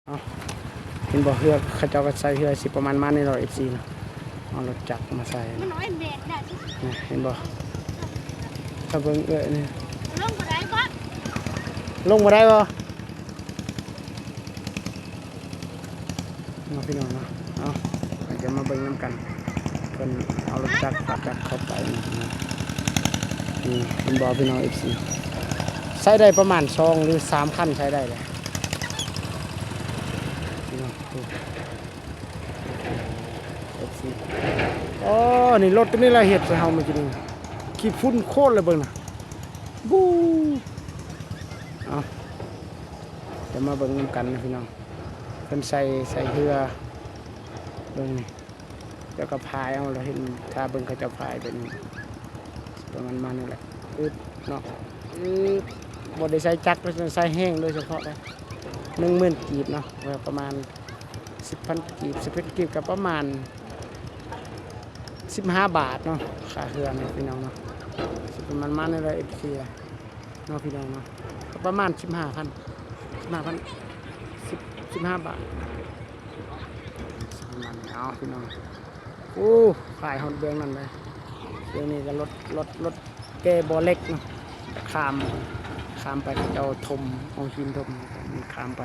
เอาเห็นบ่เฮือกเขาเจ้าก็ใส่เฮือสิประมาณมาใน100 FCเนาะเอารถจักรมาใส่มันน้อยเบ็ดได้ เห็นบ่ถ้าเบิ่งนี่ลงบ่ได้บ่ลงบ่ได้บ่พี่น้องเนาะเอาจะมาเบิ่งนำกันเพิ่นเอารถจักรเข้าไปนี่เห็นบ่พี่น้อง FC ใช้ได้ประมาณ2หรือ3คันใช้ได้เลยพี่น้องFC อ๋อนี่รถตัวนี้ละเฮ็ดให้เฮาเมื่อกี้นี่ขี้ฝุ่นโคตรเลยเบิ่งน่ะบูเอาจะมาเบิ่งนำกันนะพี่น้องเพิ่นใส่เรือเบิ่งนี่แล้วก็พายเอาเราเห็นถ้าเบิ่งเขาจะพายเป็นประมาณมานี่แหละเนาะบ่ได้ใส่จักรใส่แห้งโดยเฉพาะเลย10,000 กีบเนาะประมาณ 10,000 กีบ11 กีบก็ประมาณ15 บาทเนาะค่าเรือเนี่ยพี่น้องเนาะประมาณในรายเอเนาะพี่น้องเนาะประมาณ15,000 15 บาทประมาณเอาพี่น้องโอ้ขายฮอดเบื้องนั่นเลยเดี๋ยวนี้ก็รถแกบ่เล็กเนาะข้ามไปเจ้าทมเอาหินทมข้ามไป